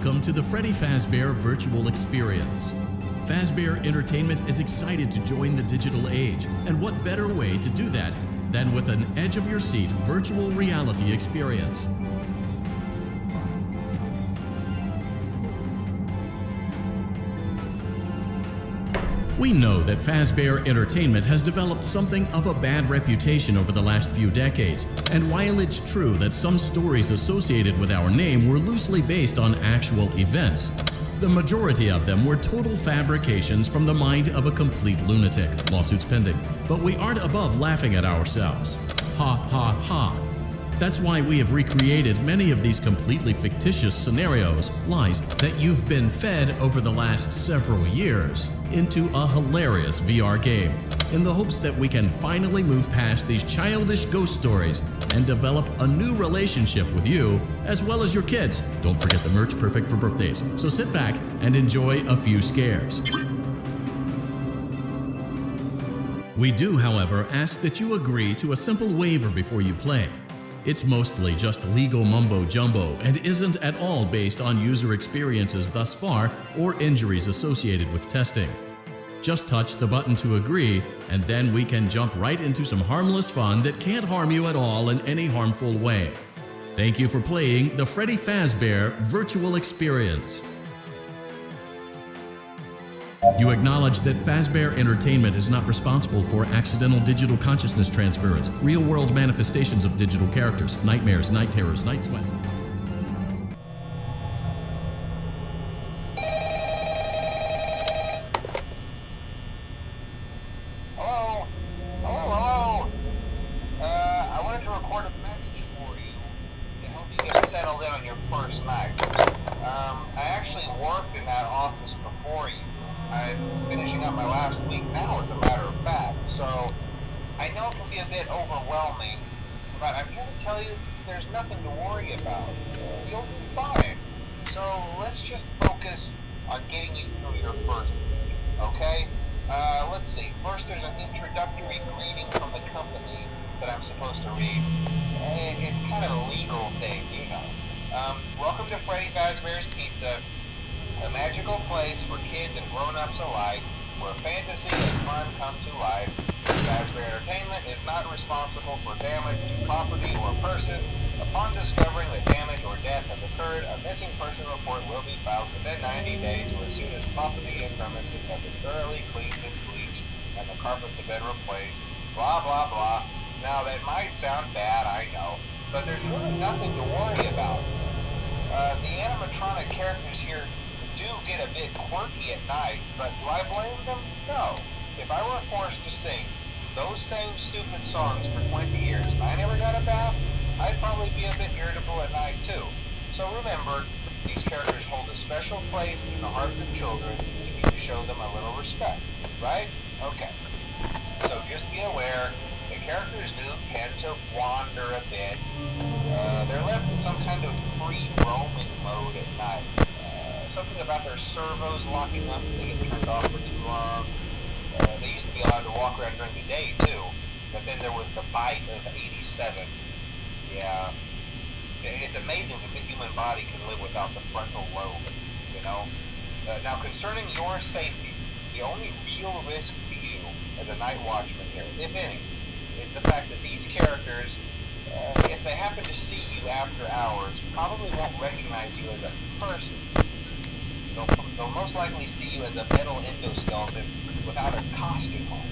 welcome to the Freddy Fazbear Virtual Experience. Fazbear Entertainment is excited to join the digital age, and what better way to do that than with an edge-of-your-seat virtual reality experience. We know that Fazbear Entertainment has developed something of a bad reputation over the last few decades, and while it's true that some stories associated with our name were loosely based on actual events, the majority of them were total fabrications from the mind of a complete lunatic, lawsuits pending. But we aren't above laughing at ourselves. Ha ha ha. That's why we have recreated many of these completely fictitious scenarios, lies that you've been fed over the last several years, into a hilarious VR game, in the hopes that we can finally move past these childish ghost stories and develop a new relationship with you, as well as your kids. Don't forget the merch, perfect for birthdays. So sit back and enjoy a few scares. We do, however, ask that you agree to a simple waiver before you play. It's mostly just legal mumbo-jumbo and isn't at all based on user experiences thus far or injuries associated with testing. Just touch the button to agree, and then we can jump right into some harmless fun that can't harm you at all in any harmful way. Thank you for playing the Freddy Fazbear Virtual Experience. You acknowledge that Fazbear Entertainment is not responsible for accidental digital consciousness transference, real-world manifestations of digital characters, nightmares, night terrors, night sweats. Hello? Hello? I wanted to record a message for you to help you get settled in on your first night. I actually worked in that office before you. I'm finishing up my last week now, as a matter of fact, so I know it can be a bit overwhelming, but I'm here to tell you there's nothing to worry about. You'll be fine. So let's just focus on getting you through your first week, okay? Let's see. First, there's an introductory greeting from the company that I'm supposed to read. It's kind of a legal thing, you know. Welcome to Freddy Fazbear's Pizza, a magical place for kids and grown-ups alike, where fantasy and fun come to life. Fazbear Entertainment is not responsible for damage to property or person. Upon discovering that damage or death has occurred, a missing person report will be filed within 90 days or as soon as property and premises have been thoroughly cleaned and bleached and the carpets have been replaced. Blah, blah, blah. Now, that might sound bad, I know, but there's really nothing to worry about. The animatronic characters here do get a bit quirky at night, but do I blame them? No. If I were forced to sing those same stupid songs for 20 years and I never got a bath, I'd probably be a bit irritable at night too. So remember, these characters hold a special place in the hearts of children. You need to show them a little respect, right? Okay. So just be aware, the characters do tend to wander a bit. They're left in some kind of free roaming mode at night. Something about their servos locking up and they get turned off for too long. They used to be allowed to walk around during the day too, but then there was the bite of 87. Yeah, it's amazing that the human body can live without the frontal lobe, you know? Now, concerning your safety, the only real risk to you as a night watchman here, if any, is the fact that these characters, if they happen to see you after hours, probably won't recognize you as a person. They'll most likely see you as a metal endoskeleton without its costume on.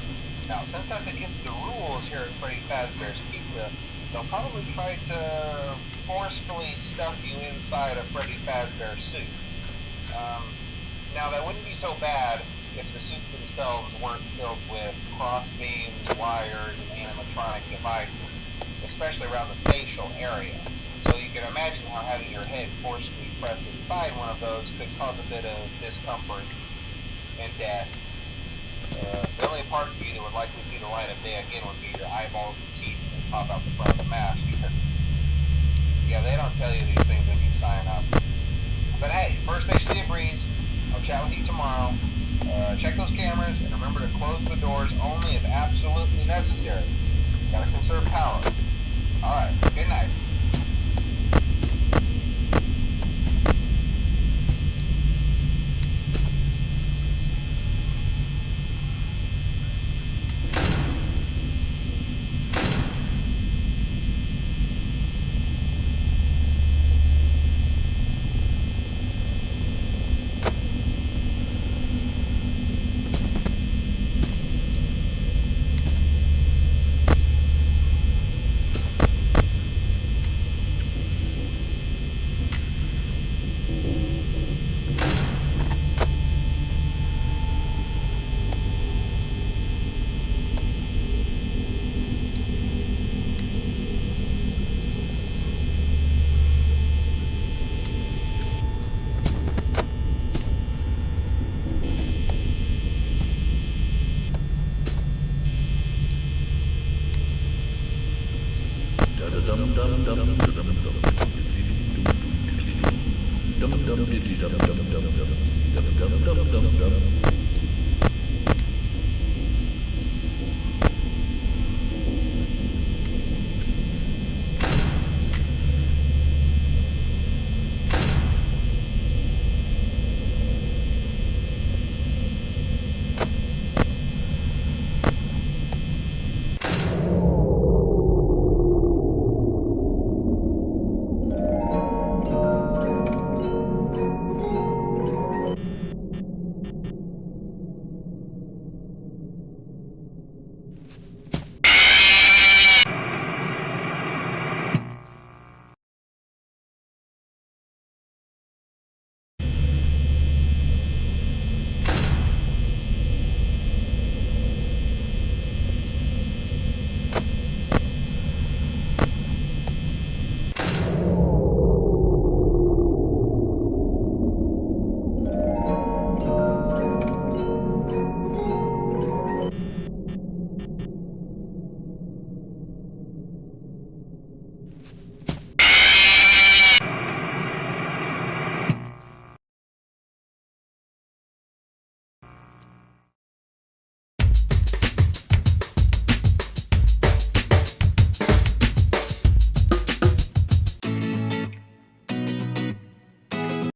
Now, since that's against the rules here at Freddy Fazbear's Pizza, they'll probably try to forcefully stuff you inside a Freddy Fazbear suit. Now, that wouldn't be so bad if the suits themselves weren't filled with cross-beams, wires, and animatronic devices, especially around the facial area. So you can imagine how having your head forcefully pressed inside one of those could cause a bit of discomfort and death. The only parts of you that would likely see the light of day again would be your eyeballs and teeth that pop out the front of the mask. Yeah, they don't tell you these things when you sign up. But hey, first station of the breeze. I'll chat with you tomorrow. Check those cameras and remember to close the doors only if absolutely necessary. Gotta conserve power. Alright, good night.